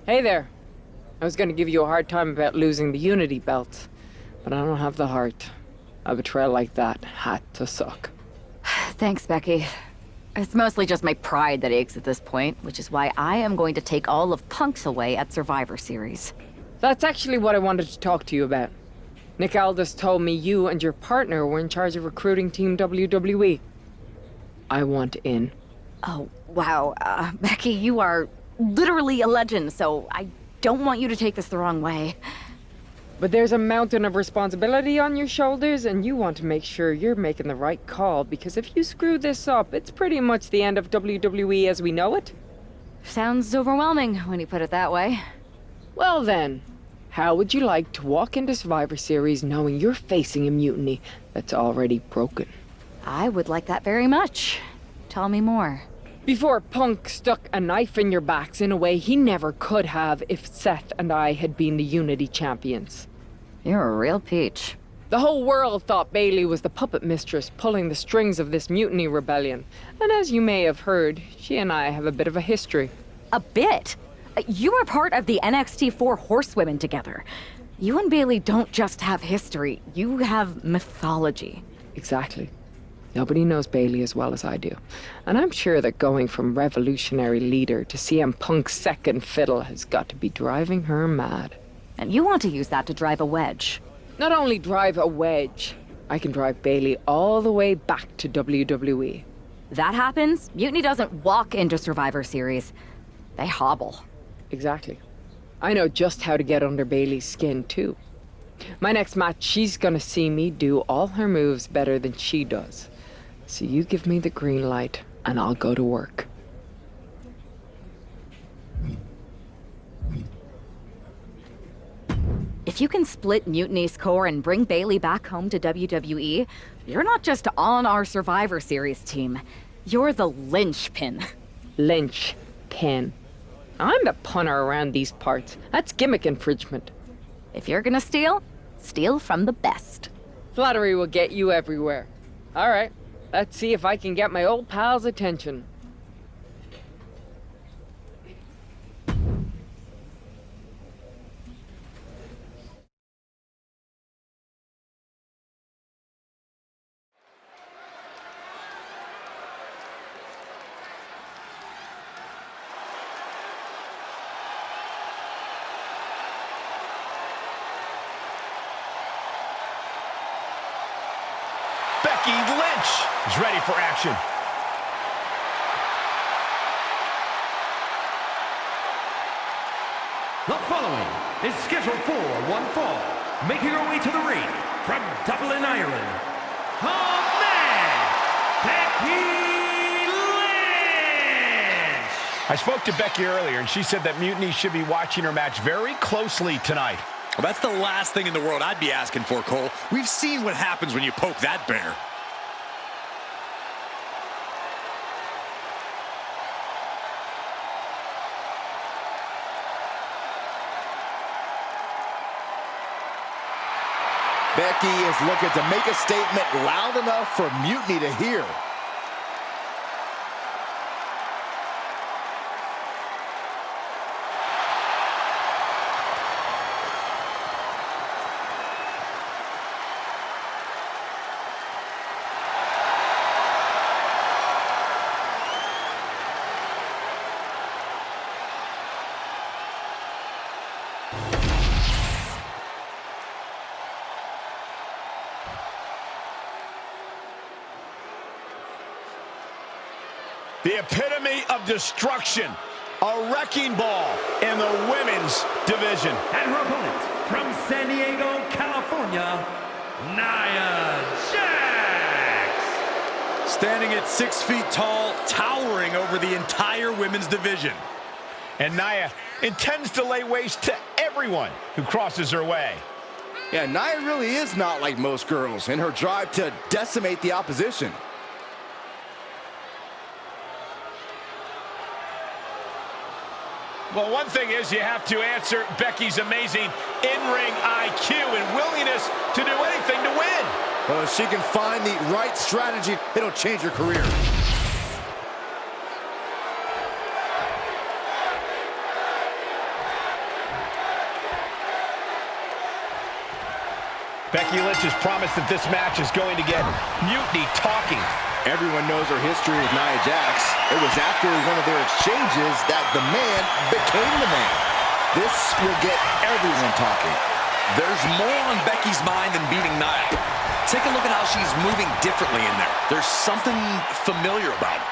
Hey there. I was gonna give you a hard time about losing the Unity belt, but I don't have the heart. A betrayal like that had to suck. Thanks, Becky. It's mostly just my pride that aches at this point, which is why I am going to take all of Punk's away at Survivor Series. That's actually what I wanted to talk to you about. Nick Aldis told me you and your partner were in charge of recruiting Team WWE. I want in. Oh, wow. Becky, you are literally a legend, so I don't want you to take this the wrong way. But there's a mountain of responsibility on your shoulders, and you want to make sure you're making the right call, because if you screw this up, it's pretty much the end of WWE as we know it. Sounds overwhelming when you put it that way. Well then, how would you like to walk into Survivor Series knowing you're facing a mutiny that's already broken? I would like that very much. Tell me more. Before Punk stuck a knife in your backs in a way he never could have if Seth and I had been the Unity champions. You're a real peach. The whole world thought Bayley was the puppet mistress pulling the strings of this mutiny rebellion. And as you may have heard, she and I have a bit of a history. A bit? You were part of the NXT 4 Horsewomen together. You and Bayley don't just have history, you have mythology. Exactly. Nobody knows Bayley as well as I do. And I'm sure that going from revolutionary leader to CM Punk's second fiddle has got to be driving her mad. And you want to use that to drive a wedge. Not only drive a wedge, I can drive Bayley all the way back to WWE. That happens, Mutiny doesn't walk into Survivor Series. They hobble. Exactly. I know just how to get under Bayley's skin, too. My next match, she's gonna see me do all her moves better than she does. So you give me the green light, and I'll go to work. If you can split Mutiny's core and bring Bayley back home to WWE, you're not just on our Survivor Series team. You're the linchpin. Linchpin. I'm the punter around these parts. That's gimmick infringement. If you're gonna steal, steal from the best. Flattery will get you everywhere. All right. Let's see if I can get my old pal's attention. Becky Lynch is ready for action. The following is scheduled for one fall, making her way to the ring from Dublin, Ireland, the man, Becky Lynch! I spoke to Becky earlier, and she said that Mutiny should be watching her match very closely tonight. Well, that's the last thing in the world I'd be asking for, Cole. We've seen what happens when you poke that bear. Becky is looking to make a statement loud enough for Mutiny to hear. The epitome of destruction, a wrecking ball in the women's division. And her opponent from San Diego, California, Nia Jax! Standing at 6 feet tall, towering over the entire women's division. And Nia intends to lay waste to everyone who crosses her way. Yeah, Nia really is not like most girls in her drive to decimate the opposition. Well, one thing is you have to answer Becky's amazing in-ring IQ and willingness to do anything to win. Well, if she can find the right strategy, it'll change her career. Becky Lynch has promised that this match is going to get Mutiny talking. Everyone knows her history with Nia Jax. It was after one of their exchanges that the man became the man. This will get everyone talking. There's more on Becky's mind than beating Nia. Take a look at how she's moving differently in there. There's something familiar about it.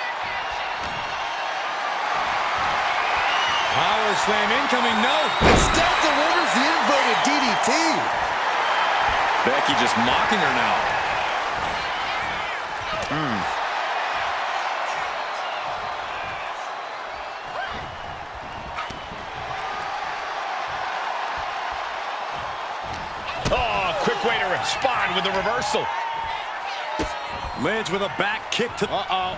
Power slam incoming, no. Instead delivers the inverted DDT. Becky just mocking her now. Oh, quick way to respond with the reversal. Lynch with a back kick to... Uh-oh.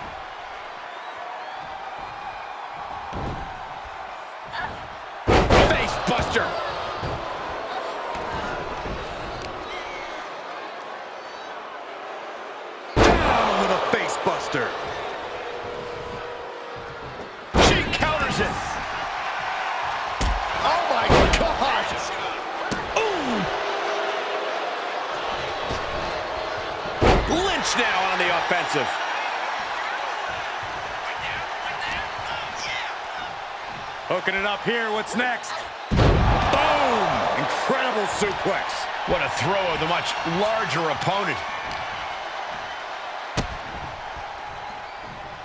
Face buster. Down with a face buster. She counters it. Oh my God! Lynch now on the offensive. Hooking it up here. What's next? Boom! Incredible suplex. What a throw of the much larger opponent.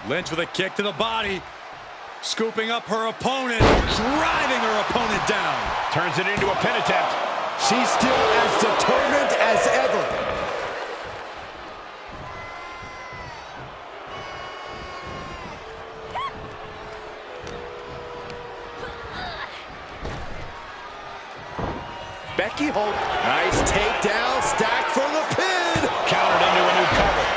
Lynch with a kick to the body. Scooping up her opponent. Driving her opponent down. Turns it into a pin attempt. She's still as determined as ever. Becky hold. Nice takedown, stack for the pin. Countered into a new cover.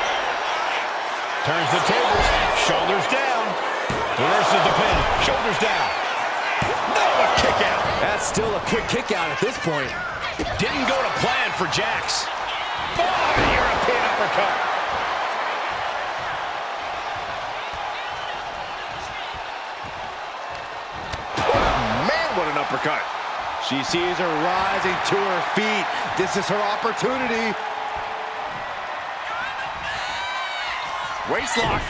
Turns the tables, shoulders down. Reverses the pin, shoulders down. No, a kick out. That's still a quick kick out at this point. Didn't go to plan for Jax. Oh, the European uppercut. Man, what an uppercut. She sees her rising to her feet. This is her opportunity. Waistlock.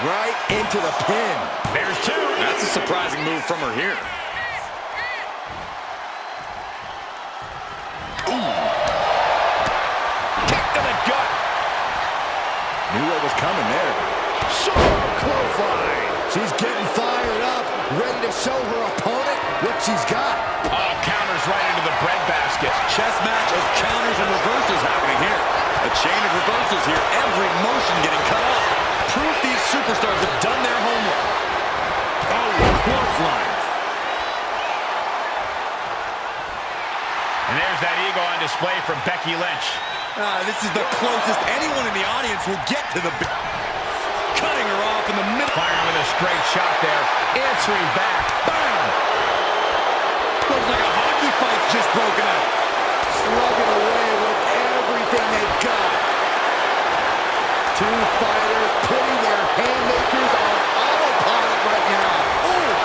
Right into the pin. There's two. That's a surprising move from her here. Kick to the gut. Knew what was coming there. Clothesline. She's getting fired up, ready to show her opponent what she's got. Oh, counters right into the breadbasket. Chess match of counters and reversals happening here. A chain of reversals here. Every motion getting cut off. Proof these superstars have done their homework. Oh, clothesline. And there's that ego on display from Becky Lynch. This is the closest anyone in the audience will get to the... Cutting her off in the middle. Firing with a straight shot there. Answering back. Bam! Looks like a hockey fight's just broken out. Slugging away with everything they've got. Two fighters putting their haymakers on autopilot right now. Oof.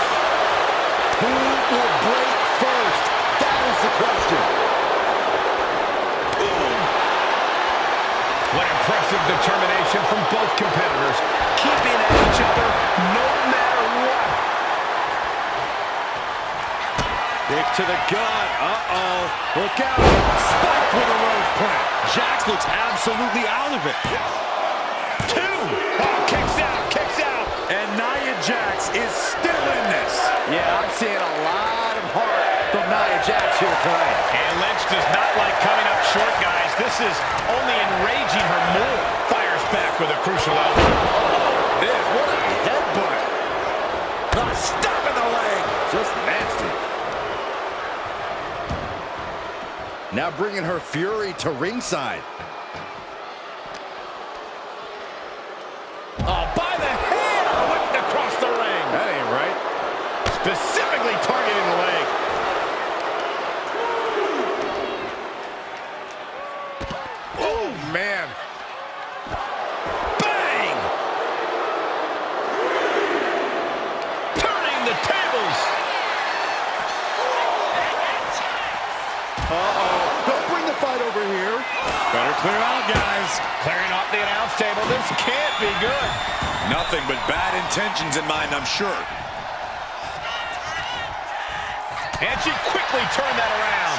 Who will break first? That is the question. What impressive determination from both competitors, keeping at each other no matter what. Kick to the gut. Uh-oh. Look out. Spiked with a rose plant. Jax looks absolutely out of it. Two. Oh, kicks out, kicks out. And Nia Jax is still in this. Yeah, I'm seeing a lot of heart from Nia Jax here tonight. And Lynch does not like coming up short, guys. This is only enraging her more. Fires back with a crucial elbow. This, what a headbutt. Stop in the leg. Just nasty. Now bringing her fury to ringside. Oh, by the head, whipped across the ring. That ain't right. Specifically targeting the leg. Oh, man. Bang! Turning the tables. fight over here. Better clear out, guys. Clearing off the announce table. This can't be good. Nothing but bad intentions in mind, I'm sure. And she quickly turned that around.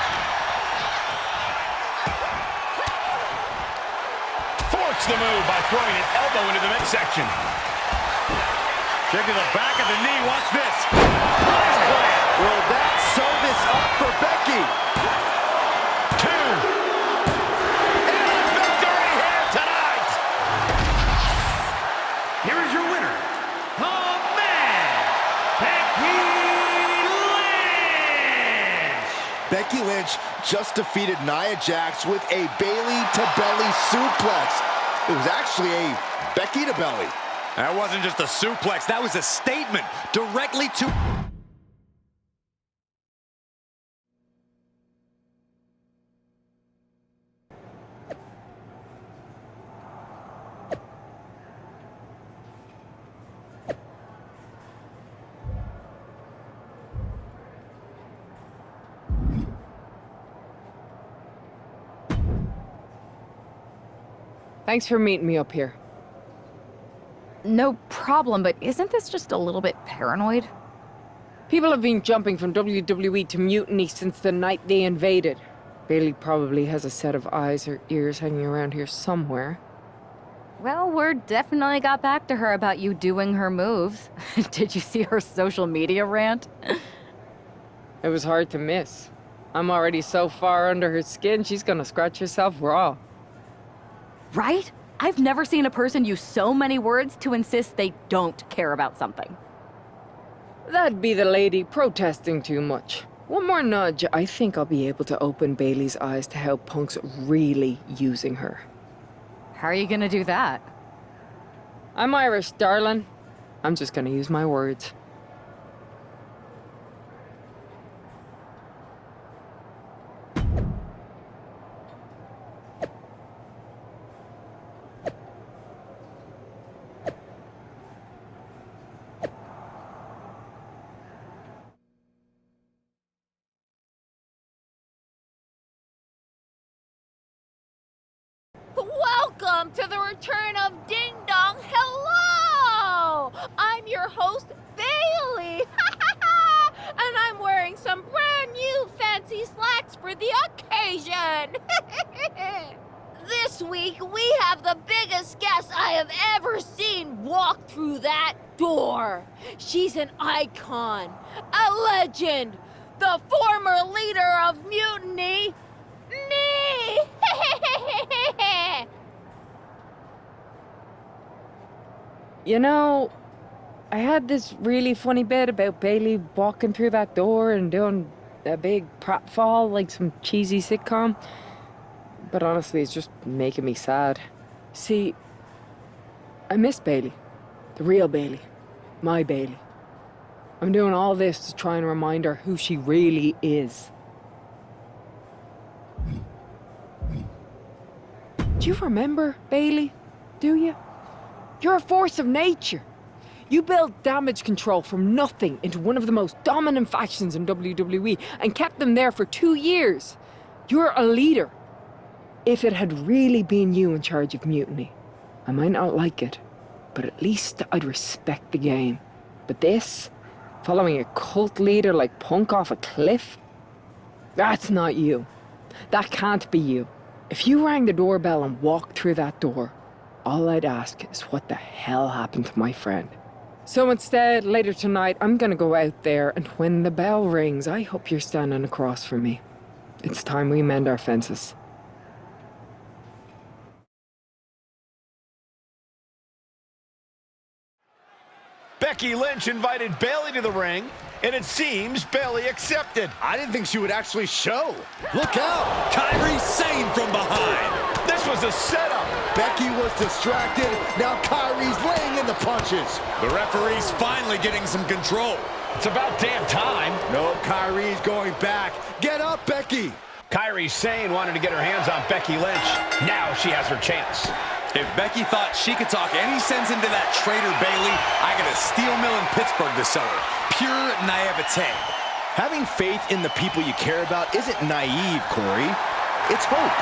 Thwarts the move by throwing an elbow into the midsection. Kick to the back of the knee. Watch this. Will that sew this up for Becky? 2. And victory here tonight. Here is your winner, the man, Becky Lynch. Becky Lynch just defeated Nia Jax with a Bayley to belly suplex. It was actually a Becky to belly. That wasn't just a suplex. That was a statement directly to... Thanks for meeting me up here. No problem, but isn't this just a little bit paranoid? People have been jumping from WWE to Mutiny since the night they invaded. Bayley probably has a set of eyes or ears hanging around here somewhere. Well, word definitely got back to her about you doing her moves. Did you see her social media rant? It was hard to miss. I'm already so far under her skin, she's gonna scratch herself raw. Right? I've never seen a person use so many words to insist they don't care about something. That'd be the lady protesting too much. One more nudge, I think I'll be able to open Bayley's eyes to how Punk's really using her. How are you gonna do that? I'm Irish, darling. I'm just gonna use my words. Welcome to the return of Ding Dong. Hello! I'm your host, Bayley. And I'm wearing some brand new fancy slacks for the occasion. This week, we have the biggest guest I have ever seen walk through that door. She's an icon, a legend, the former leader of Mutiny, me! You know, I had this really funny bit about Bayley walking through that door and doing a big pratfall like some cheesy sitcom. But honestly, it's just making me sad. See, I miss Bayley. The real Bayley. My Bayley. I'm doing all this to try and remind her who she really is. Do you remember, Bayley? Do you? You're a force of nature. You built damage control from nothing into one of the most dominant factions in WWE and kept them there for 2 years. You're a leader. If it had really been you in charge of Mutiny, I might not like it, but at least I'd respect the game. But this, following a cult leader like Punk off a cliff, that's not you. That can't be you. If you rang the doorbell and walked through that door, all I'd ask is what the hell happened to my friend. So instead, later tonight, I'm gonna go out there, and when the bell rings, I hope you're standing across from me. It's time we mend our fences. Becky Lynch invited Bayley to the ring, and it seems Bayley accepted. I didn't think she would actually show. Look out! Kyrie Sane from behind. This was a setup. Becky was distracted. Now Kyrie's laying in the punches. The referee's finally getting some control. It's about damn time. No, Kyrie's going back. Get up, Becky. Kyrie Sane wanted to get her hands on Becky Lynch. Now she has her chance. If Becky thought she could talk any sense into that traitor Bayley, I got a steel mill in Pittsburgh to sell her. Pure naivete. Having faith in the people you care about isn't naive, Corey. It's hope.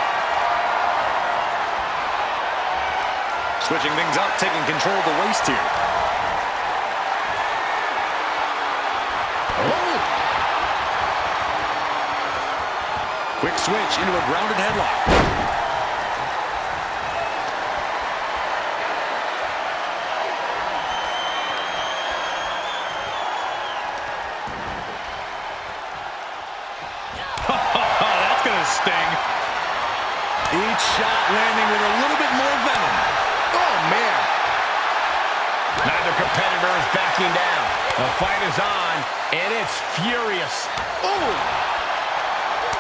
Switching things up, taking control of the waist here. Oh. Quick switch into a grounded headlock. That's gonna sting. Each shot landing with a little bit more venom. Oh, man. Neither competitor is backing down. The fight is on, and it's furious. Oh.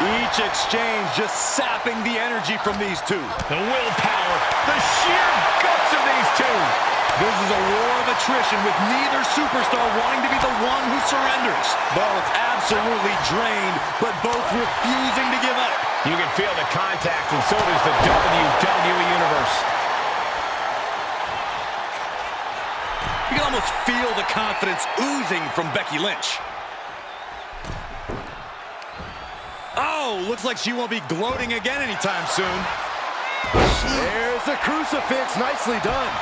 Each exchange just sapping the energy from these two. The willpower, the sheer guts of these two. This is a war of attrition with neither superstar wanting to be the one who surrenders. Both absolutely drained, but both refusing to give up. You can feel the contact, and so does the WWE Universe. You can almost feel the confidence oozing from Becky Lynch. Oh, looks like she won't be gloating again anytime soon. There's the crucifix. Nicely done.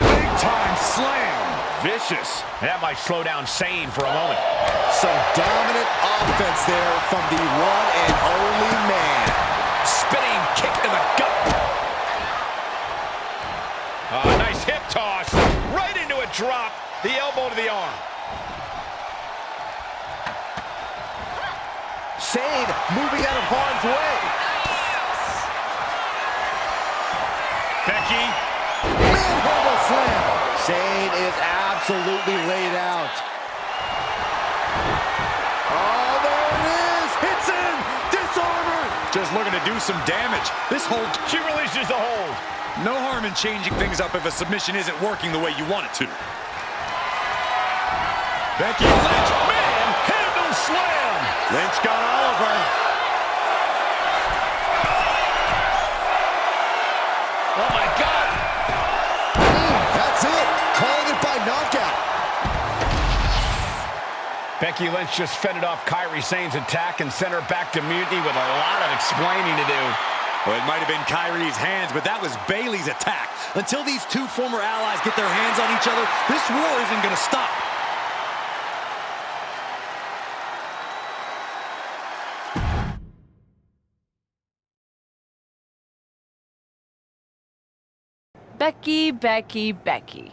Big time slam. Vicious. That might slow down Sane for a moment. Some dominant offense there from the one and only man. Spinning kick to the gut. Nice hip toss. Right into a drop. The elbow to the arm. Sane moving out of harm's way. Becky. Manhandle slam. Sane is absolutely laid out. Oh, there it is. Hits in. Disarmer. Just looking to do some damage. This hold. She releases the hold. No harm in changing things up if a submission isn't working the way you want it to. Becky Lynch. Manhandle slam. Lynch got all of her. Oh, my God. That's it. Calling it by knockout. Becky Lynch just fended off Kairi Sane's attack and sent her back to Mutiny with a lot of explaining to do. Well, it might have been Kairi's hands, but that was Bayley's attack. Until these two former allies get their hands on each other, this war isn't going to stop. Becky, Becky, Becky.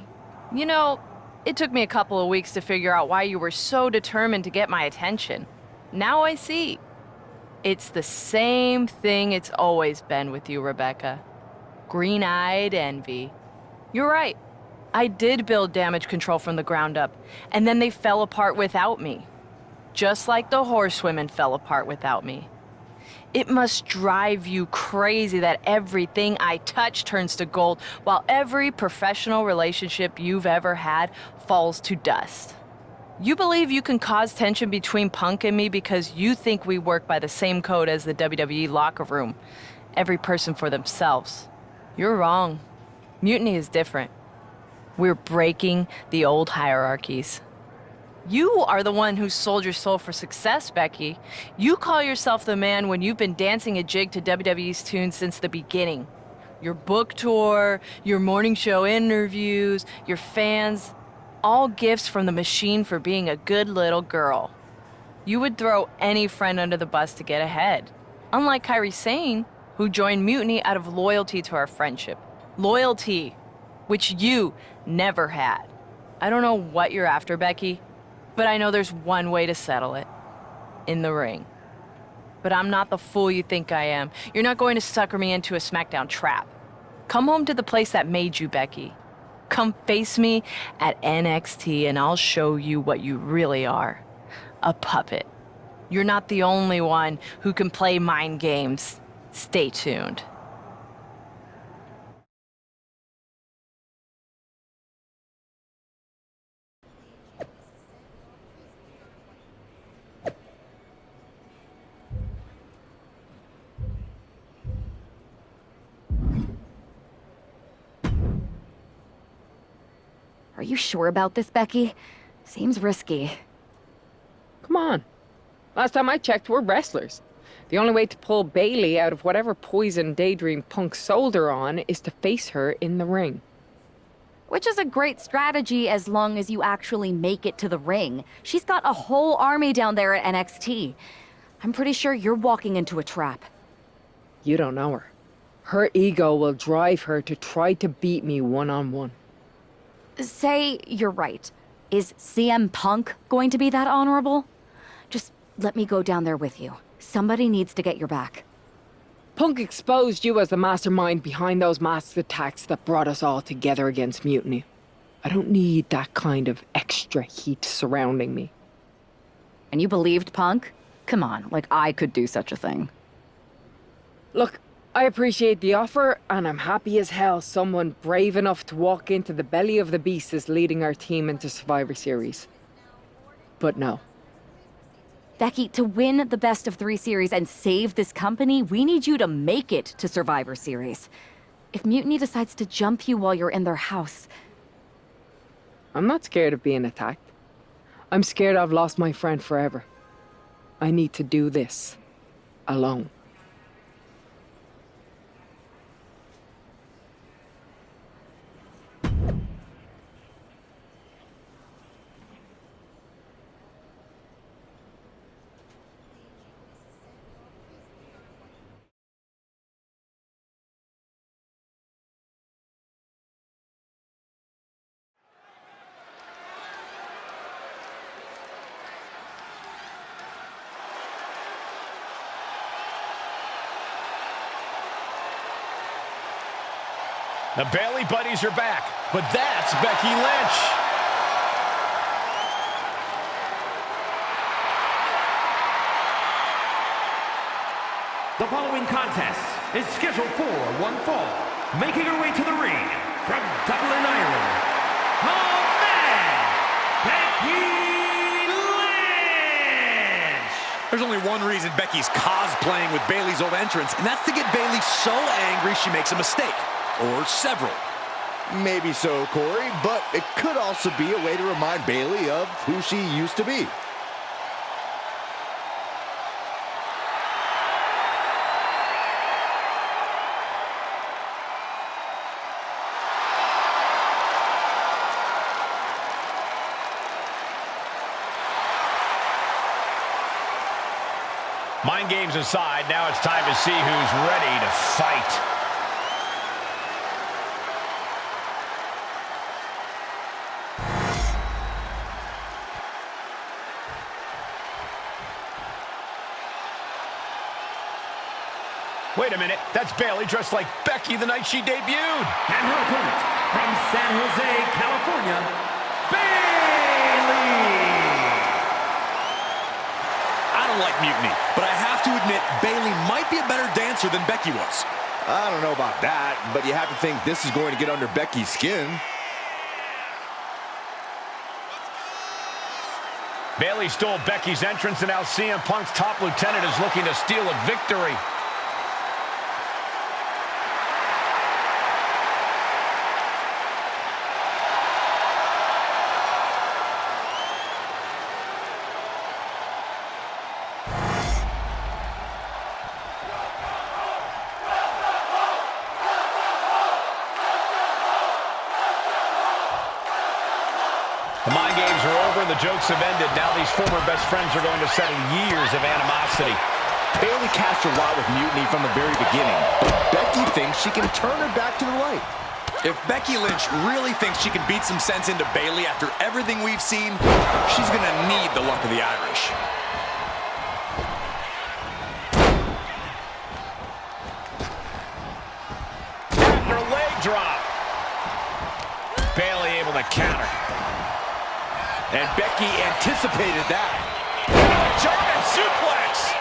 You know, it took me a couple of weeks to figure out why you were so determined to get my attention. Now I see. It's the same thing it's always been with you, Rebecca. Green-eyed envy. You're right. I did build damage control from the ground up, and then they fell apart without me. Just like the horsewomen fell apart without me. It must drive you crazy that everything I touch turns to gold, while every professional relationship you've ever had falls to dust. You believe you can cause tension between Punk and me because you think we work by the same code as the WWE locker room. Every person for themselves. You're wrong. Mutiny is different. We're breaking the old hierarchies. You are the one who sold your soul for success, Becky. You call yourself the man when you've been dancing a jig to WWE's tune since the beginning. Your book tour, your morning show interviews, your fans, all gifts from the machine for being a good little girl. You would throw any friend under the bus to get ahead. Unlike Kairi Sane, who joined Mutiny out of loyalty to our friendship. Loyalty, which you never had. I don't know what you're after, Becky, but I know there's one way to settle it. In the ring. But I'm not the fool you think I am. You're not going to sucker me into a SmackDown trap. Come home to the place that made you, Becky. Come face me at NXT and I'll show you what you really are. A puppet. You're not the only one who can play mind games. Stay tuned. Are you sure about this, Becky? Seems risky. Come on. Last time I checked, we're wrestlers. The only way to pull Bayley out of whatever poison daydream Punk sold her on is to face her in the ring. Which is a great strategy as long as you actually make it to the ring. She's got a whole army down there at NXT. I'm pretty sure you're walking into a trap. You don't know her. Her ego will drive her to try to beat me one-on-one. Say you're right. Is CM Punk going to be that honorable? Just let me go down there with you. Somebody needs to get your back. Punk exposed you as the mastermind behind those masked attacks that brought us all together against Mutiny. I don't need that kind of extra heat surrounding me. And you believed Punk? Come on, like I could do such a thing. Look, I appreciate the offer, and I'm happy as hell someone brave enough to walk into the belly of the beast is leading our team into Survivor Series. But no. Becky, to win the best of 3 series and save this company, we need you to make it to Survivor Series. If Mutiny decides to jump you while you're in their house... I'm not scared of being attacked. I'm scared I've lost my friend forever. I need to do this alone. The Bayley buddies are back, but that's Becky Lynch. The following contest is scheduled for one fall. Making her way to the ring from Dublin, Ireland, the man, Becky Lynch! There's only one reason Becky's cosplaying with Bayley's old entrance, and that's to get Bayley so angry she makes a mistake. Or several. Maybe so, Corey, but it could also be a way to remind Bayley of who she used to be. Mind games aside, now it's time to see who's ready to fight. Wait a minute, that's Bayley dressed like Becky the night she debuted. And her opponent from San Jose, California, Bayley! I don't like Mutiny, but I have to admit Bayley might be a better dancer than Becky was. I don't know about that, but you have to think this is going to get under Becky's skin. Bayley stole Becky's entrance, and now CM Punk's top lieutenant is looking to steal a victory. The mind games are over and the jokes have ended. Now these former best friends are going to settle years of animosity. Bayley cast a lot with Mutiny from the very beginning, but Becky thinks she can turn her back to the light. If Becky Lynch really thinks she can beat some sense into Bayley after everything we've seen, she's gonna need the luck of the Irish. After leg drop. Bayley able to counter. And Becky anticipated that. German suplex.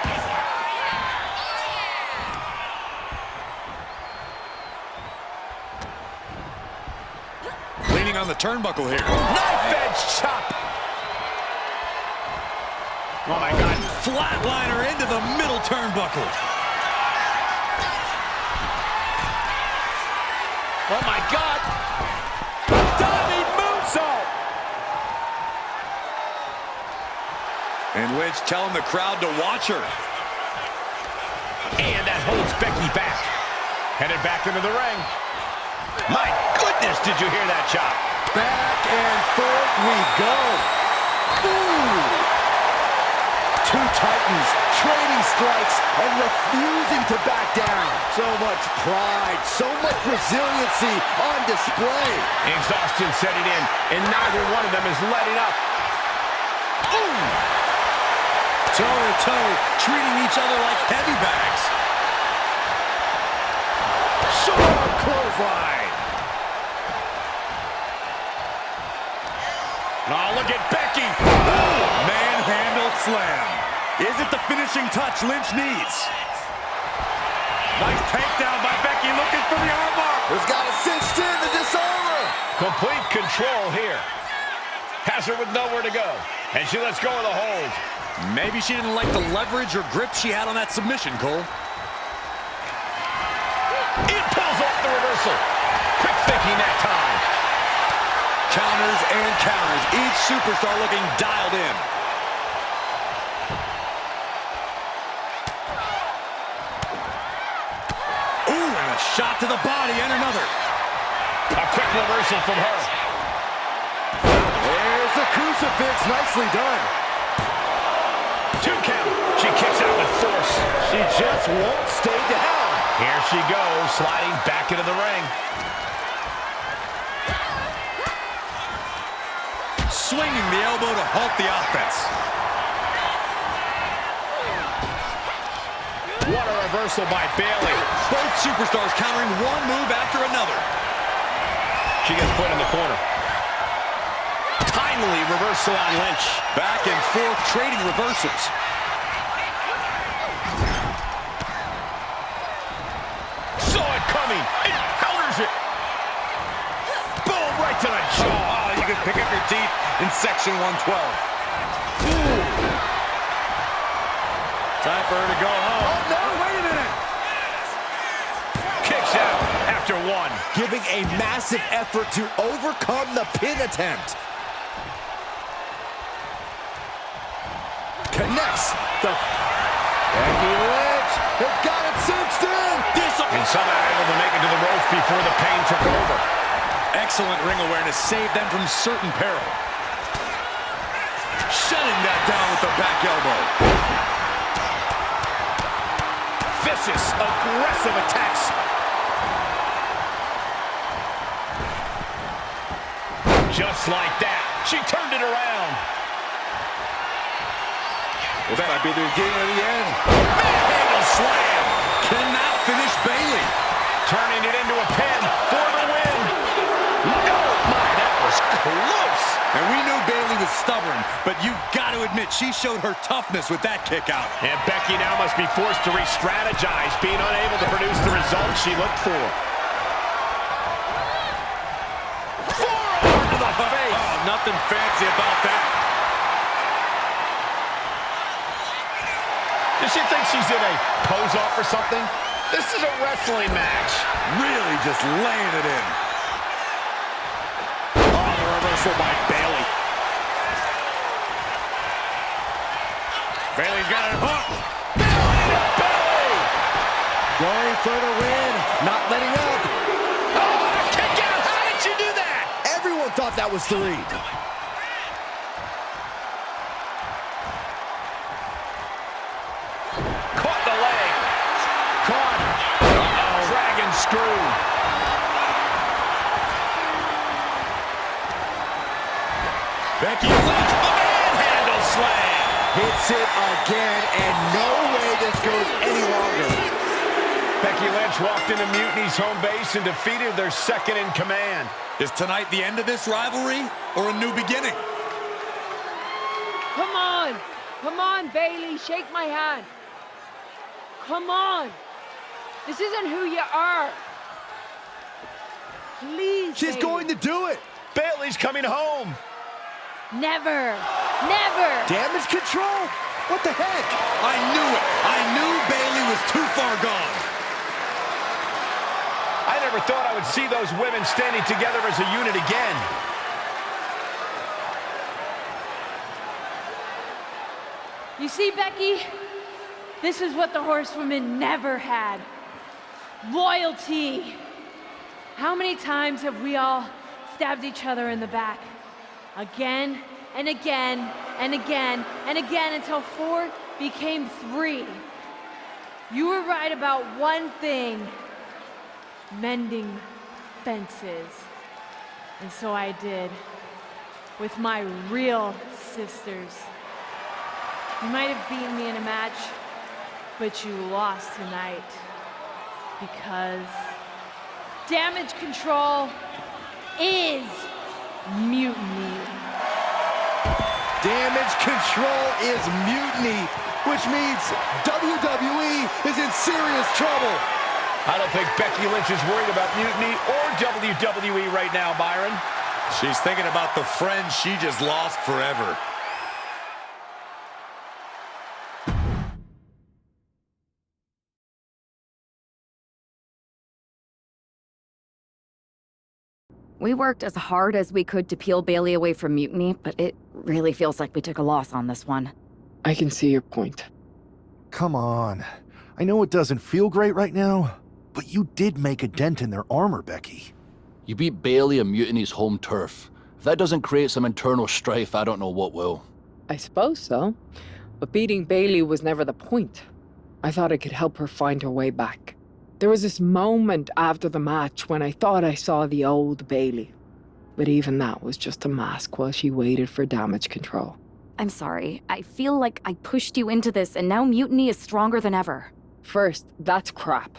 Leaning on the turnbuckle here. Knife edge chop. Oh my God. Flatliner into the middle turnbuckle. Oh my God. Diving moonsault. And Lynch telling the crowd to watch her. And that holds Becky back. Headed back into the ring. My goodness, did you hear that chop? Back and forth we go. Ooh. Two titans trading strikes and refusing to back down. So much pride, so much resiliency on display. Exhaustion setting in, and neither one of them is letting up. Ooh! Toe-to-toe, treating each other like heavy bags. Short clothesline. Oh, look at Becky. Ooh, manhandle slam. Is it the finishing touch Lynch needs? Nice takedown by Becky, looking for the armbar. Who's got it cinched in to disarm her. Complete control here. Has her with nowhere to go. And she lets go of the hold. Maybe she didn't like the leverage or grip she had on that submission, Cole. It pulls off the reversal. Quick thinking that time. Counters and counters. Each superstar looking dialed in. Ooh, and a shot to the body and another. A quick reversal from her. There's the crucifix. Nicely done. 2 count. She kicks out with force. She just won't stay down. Here she goes, sliding back into the ring. Swinging the elbow to halt the offense. What a reversal by Bayley. Both superstars countering one move after another. She gets put in the corner. Timely reversal on Lynch. Back and forth trading reversals. Saw it coming. It counters it. Boom, right to the jaw. Oh, you can pick up your teeth in section 112. Ooh. Time for her to go home. Oh, no, wait a minute. Kicks out after one. Giving a massive effort to overcome the pin attempt. Connects the... Becky Lynch has got it cinched in. And somehow able to make it to the ropes before the pain took over. Excellent ring awareness saved them from certain peril. Shutting that down with the back elbow. Vicious, aggressive attacks. Just like that, she turned it around. Well, that might be the beginning of the end. Manhandle slam. Cannot finish Bayley. Turning it into a pin for the win. No, my, that was close. And we knew Bayley was stubborn, but you've got to admit she showed her toughness with that kick out. And Becky now must be forced to re-strategize, being unable to produce the results she looked for. Forearm to the face. Oh, nothing fancy about that. Does she think she's in a pose-off or something? This is a wrestling match. Really just laying it in. Oh, the reversal by Bayley. Bayley's got it hooked. Bayley! Going for the win, not letting up. Oh, kick out! How did she do that? Everyone thought that was 3. Caught the leg. Caught. Uh-oh. Dragon screw. Becky Lynch, a manhandle slam. Hits it again, and no way this goes any longer. Becky Lynch walked into Mutiny's home base and defeated their second in command. Is tonight the end of this rivalry or a new beginning? Come on! Come on, Bayley, shake my hand. Come on! This isn't who you are. Please, She's Bayley. going to do it. Bayley's coming home. Never! Never! Damage control? What the heck? I knew it. I knew Bayley was too far gone. I never thought I would see those women standing together as a unit again. You see, Becky? This is what the horsewomen never had. Loyalty. How many times have we all stabbed each other in the back? Again and again and again and again until 4 became 3. You were right about one thing. Mending fences. And so I did. With my real sisters. You might have beaten me in a match, but you lost tonight. Because damage control is mutiny. Damage control is mutiny, which means WWE is in serious trouble. I don't think Becky Lynch is worried about Mutiny or WWE right now, Byron. She's thinking about the friend she just lost forever. We worked as hard as we could to peel Bayley away from Mutiny, but it really feels like we took a loss on this one. I can see your point. Come on. I know it doesn't feel great right now, but you did make a dent in their armor, Becky. You beat Bayley on Mutiny's home turf. If that doesn't create some internal strife, I don't know what will. I suppose so. But beating Bayley was never the point. I thought I could help her find her way back. There was this moment after the match when I thought I saw the old Bayley. But even that was just a mask while she waited for damage control. I'm sorry. I feel like I pushed you into this, and now Mutiny is stronger than ever. First, that's crap.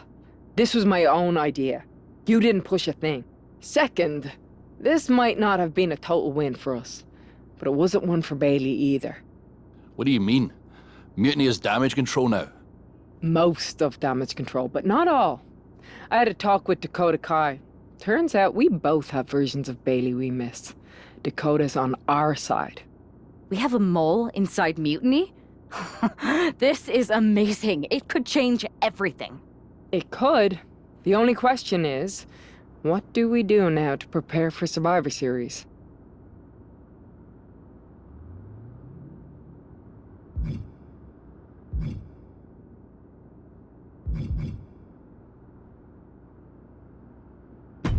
This was my own idea. You didn't push a thing. Second, this might not have been a total win for us. But it wasn't one for Bayley either. What do you mean? Mutiny has damage control now? Most of damage control, but not all. I had a talk with Dakota Kai. Turns out we both have versions of Bayley we miss. Dakota's on our side. We have a mole inside Mutiny? This is amazing. It could change everything. It could. The only question is, what do we do now to prepare for Survivor Series?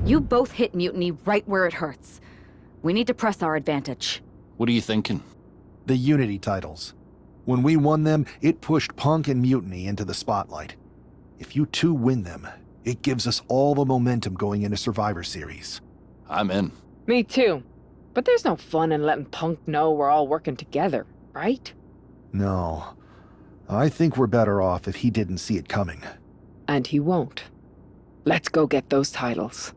You both hit Mutiny right where it hurts. We need to press our advantage. What are you thinking? The Unity titles. When we won them, it pushed Punk and Mutiny into the spotlight. If you two win them, it gives us all the momentum going into Survivor Series. I'm in. Me too. But there's no fun in letting Punk know we're all working together, right? No. I think we're better off if he didn't see it coming. And he won't. Let's go get those titles.